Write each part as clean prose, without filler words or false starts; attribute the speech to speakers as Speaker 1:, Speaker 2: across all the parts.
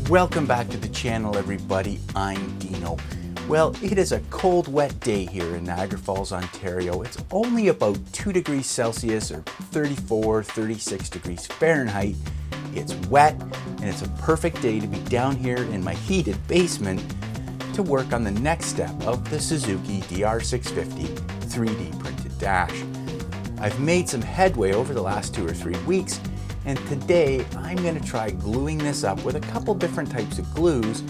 Speaker 1: Welcome back to the channel, everybody. I'm Dino. Well, it is a cold, wet day here in Niagara Falls, Ontario. It's only about 2 degrees Celsius or 34, 36 degrees Fahrenheit. It's wet and it's a perfect day to be down here in my heated basement to work on the next step of the Suzuki DR650 3D printed dash. I've made some headway over the last 2 or 3 weeks, and today I'm going to try gluing this up with a couple different types of glues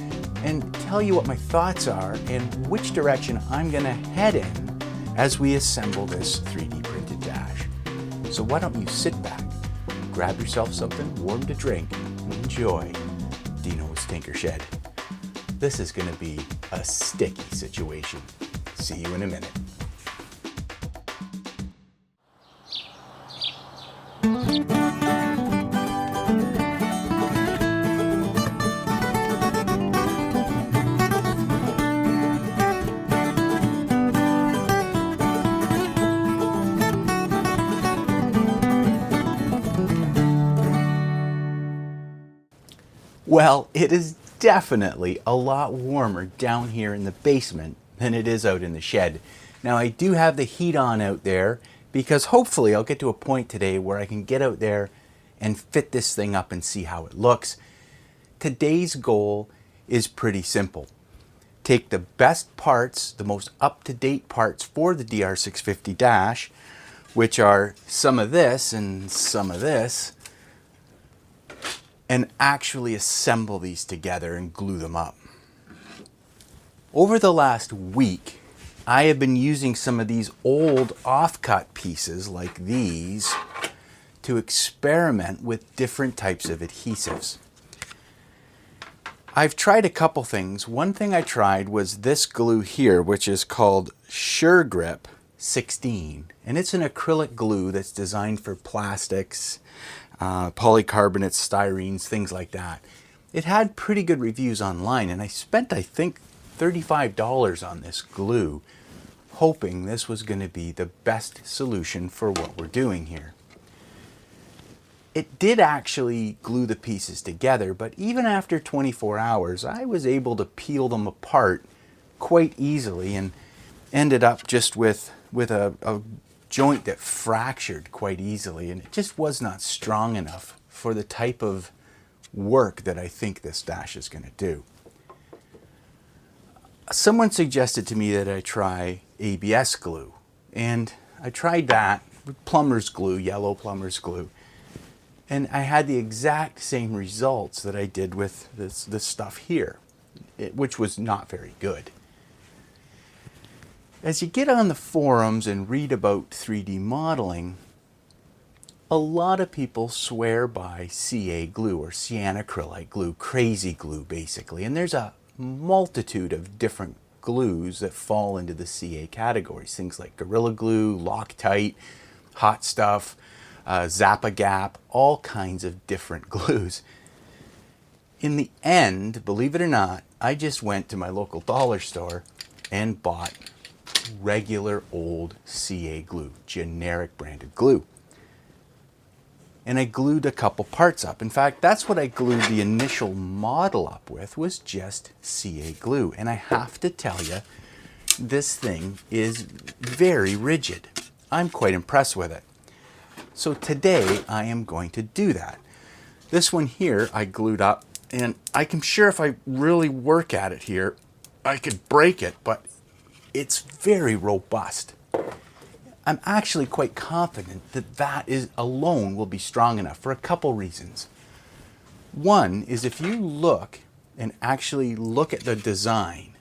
Speaker 1: and tell you what my thoughts are and which direction I'm going to head in as we assemble this 3D printed dash. So why don't you sit back, grab yourself something warm to drink, and enjoy Dino's Tinker Shed. This is going to be a sticky situation. See you in a minute. Well, it is definitely a lot warmer down here in the basement than it is out in the shed. Now, I do have the heat on out there because hopefully I'll get to a point today where I can get out there and fit this thing up and see how it looks. Today's goal is pretty simple. Take the best parts, the most up-to-date parts for the DR650 Dash, which are some of this and some of this, and actually assemble these together and glue them up. Over the last week, I have been using some of these old offcut pieces like these to experiment with different types of adhesives. I've tried a couple things. One thing I tried was this glue here, which is called Sure Grip 16, and it's an acrylic glue that's designed for plastics, polycarbonates, styrenes, things like that. It had pretty good reviews online, and I spent, I think, $35 on this glue, hoping this was going to be the best solution for what we're doing here. It did actually glue the pieces together, but even after 24 hours, I was able to peel them apart quite easily and ended up just with a joint that fractured quite easily, and it just was not strong enough for the type of work that I think this dash is going to do. Someone suggested to me that I try ABS glue, and I tried that with plumber's glue, yellow plumber's glue, and I had the exact same results that I did with this stuff here, which was not very good. As you get on the forums and read about 3D modeling, a lot of people swear by CA glue or cyanacrylite glue, crazy glue basically, and there's a multitude of different glues that fall into the CA categories, things like Gorilla Glue, Loctite, Hot Stuff, Zap-A-Gap, all kinds of different glues. In the end, believe it or not, I just went to my local dollar store and bought regular old CA glue, generic branded glue. And I glued a couple parts up. In fact, that's what I glued the initial model up with, was just CA glue. And I have to tell you, this thing is very rigid. I'm quite impressed with it. So today I am going to do that. This one here I glued up, and I'm sure if I really work at it here, I could break it, but it's very robust. I'm actually quite confident that that is alone will be strong enough for a couple reasons. One is if you look and actually look at the design,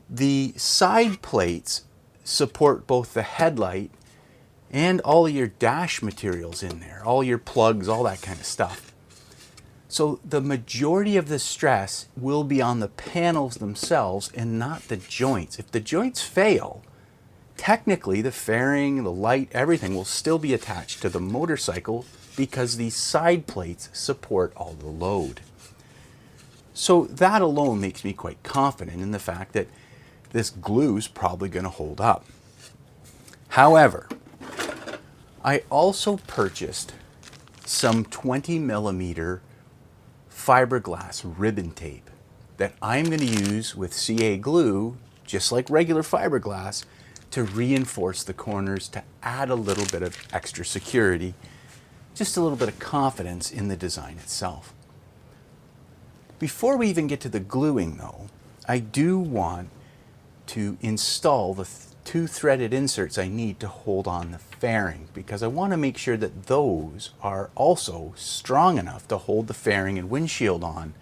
Speaker 1: the side plates support both the headlight and all of your dash materials in there, all your plugs, all that kind of stuff. So the majority of the stress will be on the panels themselves and not the joints. If the joints fail, technically the fairing, the light, everything will still be attached to the motorcycle because these side plates support all the load. So that alone makes me quite confident in the fact that this glue is probably going to hold up. However, I also purchased some 20 millimeter fiberglass ribbon tape that I'm going to use with CA glue, just like regular fiberglass, to reinforce the corners, to add a little bit of extra security, just a little bit of confidence in the design itself. Before we even get to the gluing though, I do want to install the two threaded inserts I need to hold on the fairing, because I want to make sure that those are also strong enough to hold the fairing and windshield on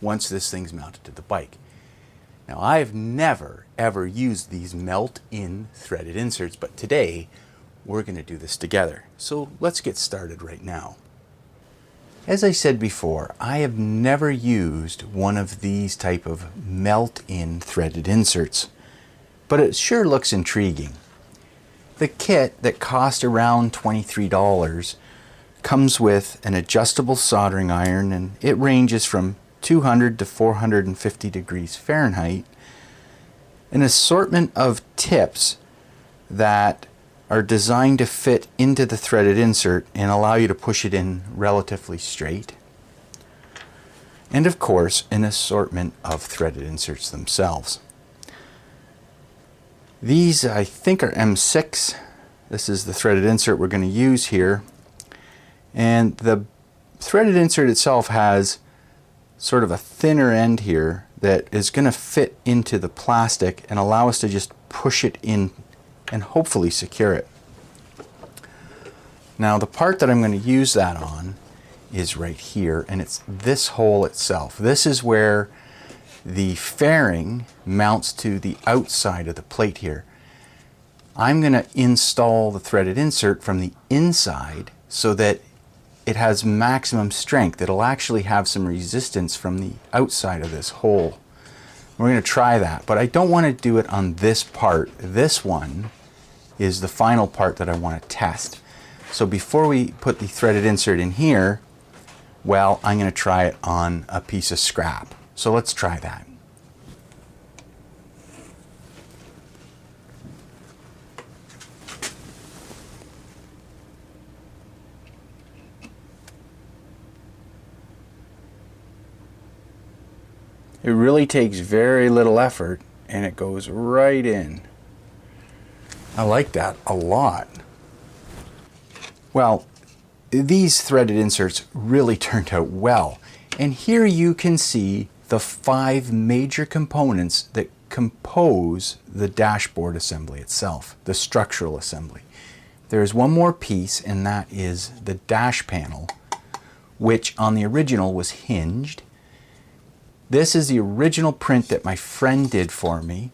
Speaker 1: once this thing's mounted to the bike. Now, I've never ever used these melt-in threaded inserts, but today we're going to do this together. So let's get started right now. As I said before, I have never used one of these type of melt-in threaded inserts, but it sure looks intriguing. The kit that cost around $23 comes with an adjustable soldering iron, and it ranges from 200 to 450 degrees Fahrenheit, an assortment of tips that are designed to fit into the threaded insert and allow you to push it in relatively straight, and of course an assortment of threaded inserts themselves. These I think are M6. This is the threaded insert we're going to use here, and the threaded insert itself has sort of a thinner end here that is going to fit into the plastic and allow us to just push it in and hopefully secure it. Now the part that I'm going to use that on is right here, and it's this hole itself. This is where the fairing mounts to the outside of the plate here. I'm going to install the threaded insert from the inside so that it has maximum strength. It'll actually have some resistance from the outside of this hole. We're going to try that, but I don't want to do it on this part. This one is the final part that I want to test. So before we put the threaded insert in here, well, I'm going to try it on a piece of scrap. So let's try that. It really takes very little effort and it goes right in. I like that a lot. Well, these threaded inserts really turned out well. And here you can see the 5 major components that compose the dashboard assembly itself, the structural assembly. There's one more piece, and that is the dash panel, which on the original was hinged. This is the original print that my friend did for me.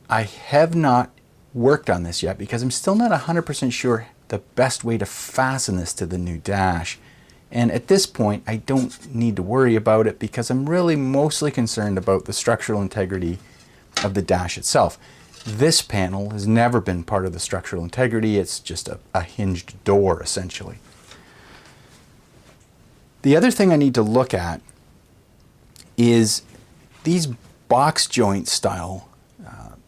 Speaker 1: I have not worked on this yet because I'm still not 100% sure the best way to fasten this to the new dash. And at this point, I don't need to worry about it because I'm really mostly concerned about the structural integrity of the dash itself. This panel has never been part of the structural integrity. It's just a hinged door, essentially. The other thing I need to look at is these box joint style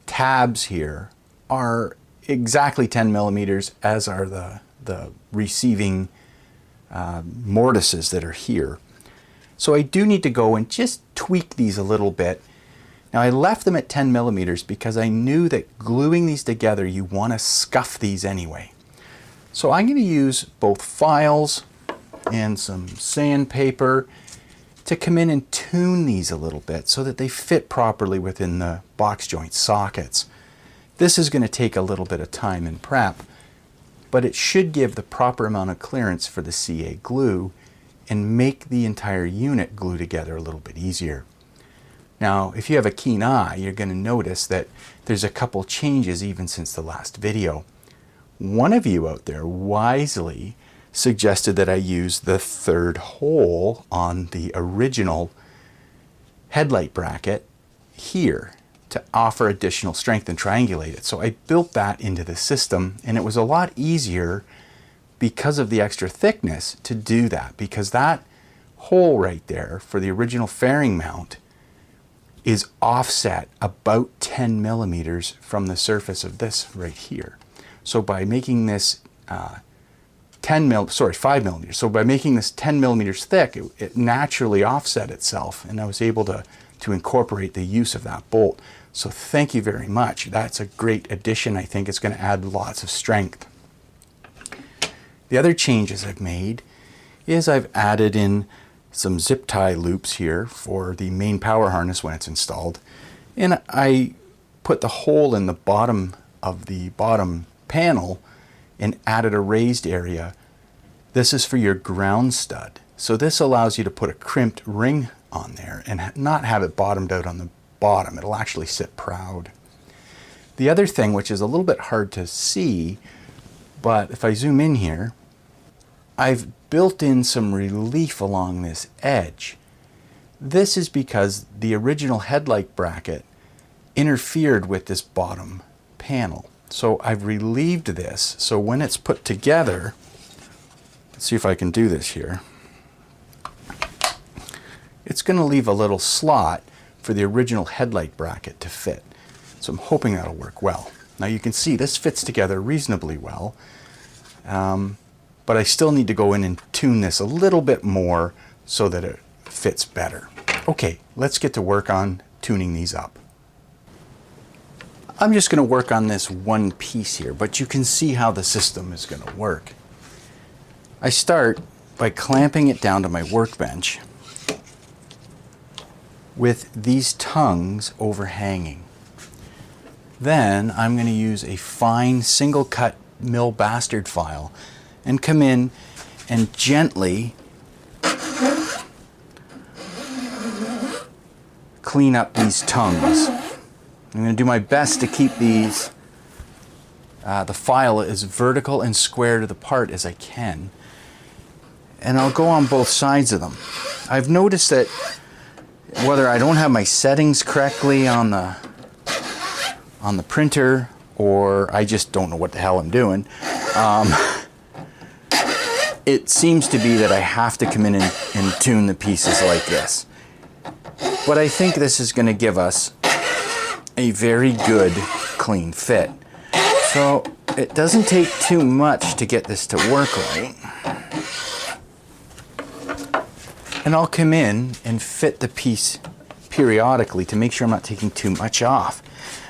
Speaker 1: tabs here are exactly 10 millimeters, as are the receiving mortises that are here. So I do need to go and just tweak these a little bit. Now I left them at 10 millimeters because I knew that gluing these together, you want to scuff these anyway. So I'm going to use both files and some sandpaper to come in and tune these a little bit so that they fit properly within the box joint sockets. This is going to take a little bit of time and prep, but it should give the proper amount of clearance for the CA glue and make the entire unit glue together a little bit easier. Now, if you have a keen eye, you're going to notice that there's a couple changes even since the last video. One of you out there wisely suggested that I use the 3rd hole on the original headlight bracket here to offer additional strength and triangulate it. So I built that into the system, and it was a lot easier because of the extra thickness to do that, because that hole right there for the original fairing mount is offset about 10 millimeters from the surface of this right here. So by making this 5 millimeters. So by making this 10 millimeters thick, it naturally offset itself, and I was able to incorporate the use of that bolt. So thank you very much. That's a great addition. I think it's going to add lots of strength. The other changes I've made is I've added in some zip tie loops here for the main power harness when it's installed. And I put the hole in the bottom of the bottom panel and added a raised area. This is for your ground stud. So this allows you to put a crimped ring on there and not have it bottomed out on the bottom. It'll actually sit proud. The other thing, which is a little bit hard to see, but if I zoom in here, I've built in some relief along this edge. This is because the original headlight bracket interfered with this bottom panel. So I've relieved this, so when it's put together, let's see if I can do this here. It's going to leave a little slot for the original headlight bracket to fit. So I'm hoping that'll work well. Now you can see this fits together reasonably well, but I still need to go in and tune this a little bit more so that it fits better. Okay, let's get to work on tuning these up. I'm just going to work on this one piece here, but you can see how the system is going to work. I start by clamping it down to my workbench with these tongues overhanging. Then I'm going to use a fine single cut mill bastard file and come in and gently clean up these tongues. I'm going to do my best to keep these, the file as vertical and square to the part as I can. And I'll go on both sides of them. I've noticed that whether I don't have my settings correctly on the printer, or I just don't know what the hell I'm doing, it seems to be that I have to come in and tune the pieces like this. But I think this is going to give us a very good clean fit. So it doesn't take too much to get this to work right. And I'll come in and fit the piece periodically to make sure I'm not taking too much off.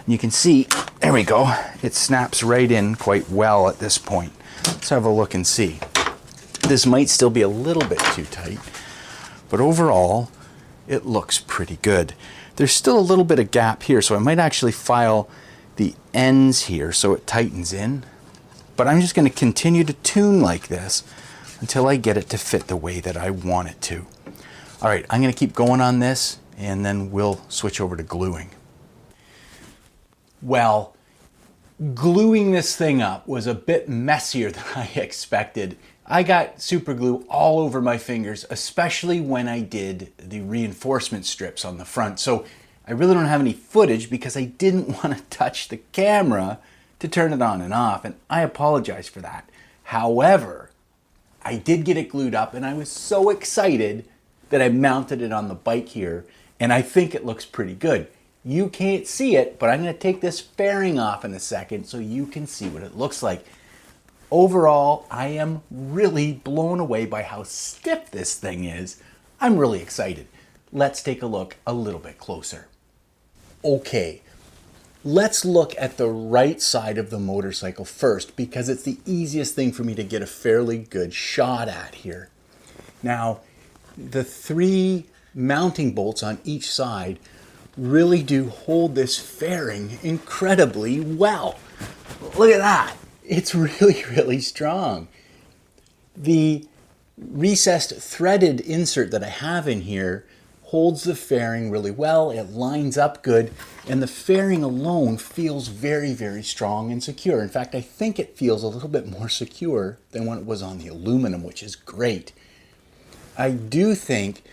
Speaker 1: And you can see, there we go, it snaps right in quite well at this point. Let's have a look and see. This might still be a little bit too tight, but overall, it looks pretty good. There's still a little bit of gap here, so I might actually file the ends here so it tightens in. But I'm just going to continue to tune like this until I get it to fit the way that I want it to. All right, I'm going to keep going on this, and then we'll switch over to gluing. Well, gluing this thing up was a bit messier than I expected. I got super glue all over my fingers, especially when I did the reinforcement strips on the front. So I really don't have any footage because I didn't want to touch the camera to turn it on and off, and I apologize for that. However, I did get it glued up, and I was so excited that I mounted it on the bike here, and I think it looks pretty good. You can't see it, but I'm going to take this fairing off in a second so you can see what it looks like. Overall, I am really blown away by how stiff this thing is. I'm really excited. Let's take a look a little bit closer. Okay, let's look at the right side of the motorcycle first because it's the easiest thing for me to get a fairly good shot at here. Now, the 3 mounting bolts on each side really do hold this fairing incredibly well. Look at that. It's really, really strong. The recessed threaded insert that I have in here holds the fairing really well. It lines up good, and the fairing alone feels very, very strong and secure. In fact, I think it feels a little bit more secure than when it was on the aluminum, which is great. I do think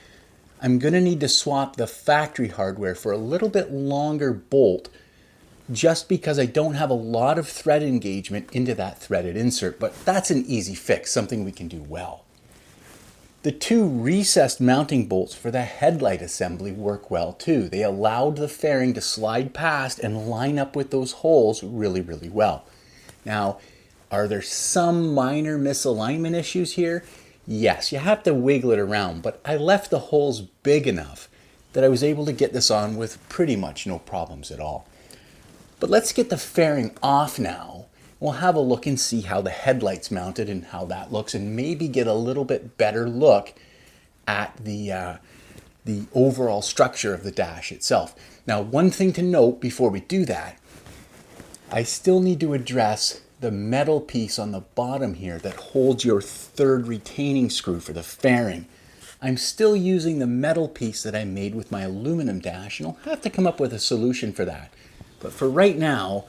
Speaker 1: I'm going to need to swap the factory hardware for a little bit longer bolt just because I don't have a lot of thread engagement into that threaded insert, but that's an easy fix, something we can do well. The 2 recessed mounting bolts for the headlight assembly work well too. They allowed the fairing to slide past and line up with those holes really, really well. Now, Are there some minor misalignment issues here? Yes, you have to wiggle it around, but I left the holes big enough that I was able to get this on with pretty much no problems at all. But let's get the fairing off now. We'll have a look and see how the headlight's mounted and how that looks, and maybe get a little bit better look at the overall structure of the dash itself. Now, one thing to note before we do that, I still need to address the metal piece on the bottom here that holds your third retaining screw for the fairing. I'm still using the metal piece that I made with my aluminum dash, and I'll have to come up with a solution for that. But for right now,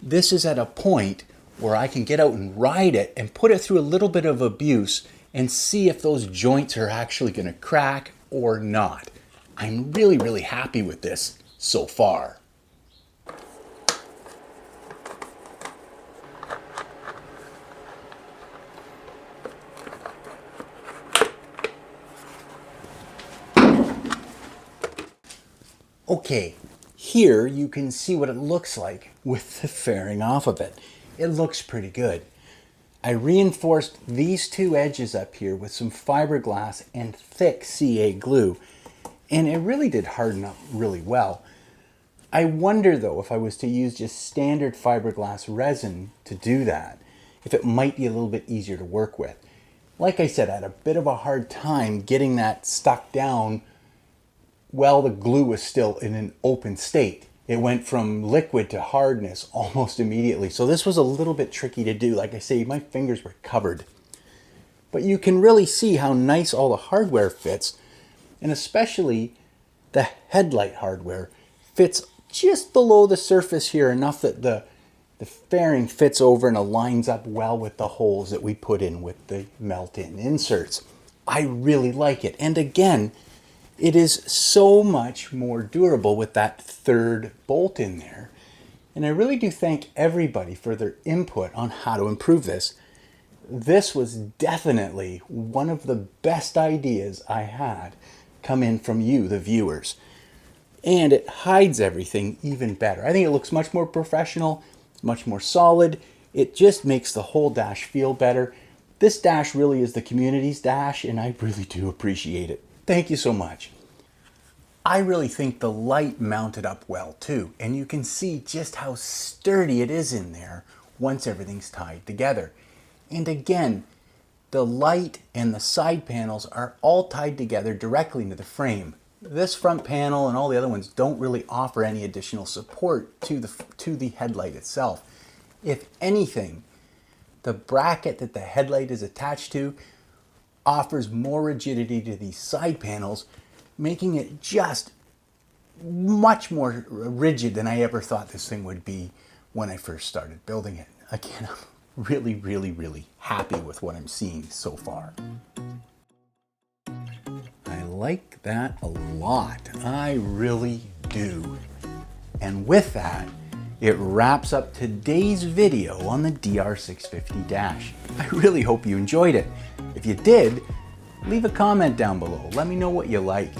Speaker 1: this is at a point where I can get out and ride it and put it through a little bit of abuse and see if those joints are actually going to crack or not. I'm really, really happy with this so far. Okay, here you can see what it looks like with the fairing off of it. It looks pretty good. I reinforced these two edges up here with some fiberglass and thick CA glue, and it really did harden up really well. I wonder though, if I was to use just standard fiberglass resin to do that, if it might be a little bit easier to work with. Like I said, I had a bit of a hard time getting that stuck down while the glue was still in an open state. It went from liquid to hardness almost immediately. So this was a little bit tricky to do. Like I say, my fingers were covered. But you can really see how nice all the hardware fits, and especially the headlight hardware fits just below the surface here, enough that the fairing fits over and aligns up well with the holes that we put in with the melt-in inserts. I really like it. And again, it is so much more durable with that third bolt in there. And I really do thank everybody for their input on how to improve this. This was definitely one of the best ideas I had come in from you, the viewers. And it hides everything even better. I think it looks much more professional, much more solid. It just makes the whole dash feel better. This dash really is the community's dash, and I really do appreciate it. Thank you so much. I really think the light mounted up well too, and you can see just how sturdy it is in there once everything's tied together. And again, the light and the side panels are all tied together directly into the frame. This front panel and all the other ones don't really offer any additional support to the headlight itself. If anything, the bracket that the headlight is attached to offers more rigidity to these side panels, making it just much more rigid than I ever thought this thing would be when I first started building it. Again, I'm really, really, really happy with what I'm seeing so far. I like that a lot. I really do. And with that, it wraps up today's video on the DR650 Dash. I really hope you enjoyed it. If you did, leave a comment down below. Let me know what you like.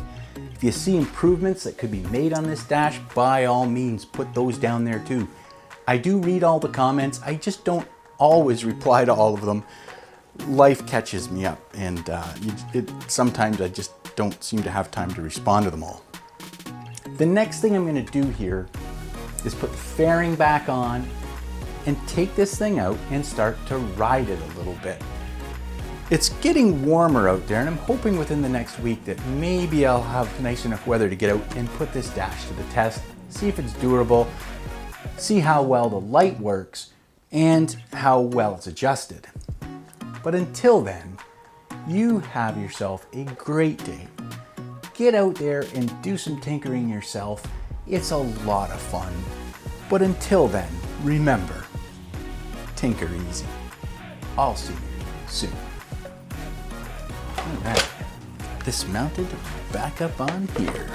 Speaker 1: If you see improvements that could be made on this dash, by all means, put those down there too. I do read all the comments. I just don't always reply to all of them. Life catches me up, and sometimes I just don't seem to have time to respond to them all. The next thing I'm going to do here is put the fairing back on and take this thing out and start to ride it a little bit. It's getting warmer out there, and I'm hoping within the next week that maybe I'll have nice enough weather to get out and put this dash to the test, see if it's durable, see how well the light works, and how well it's adjusted. But until then, you have yourself a great day. Get out there and do some tinkering yourself. It's a lot of fun. But until then, remember, tinker easy. I'll see you soon. All right, this mounted back up on here.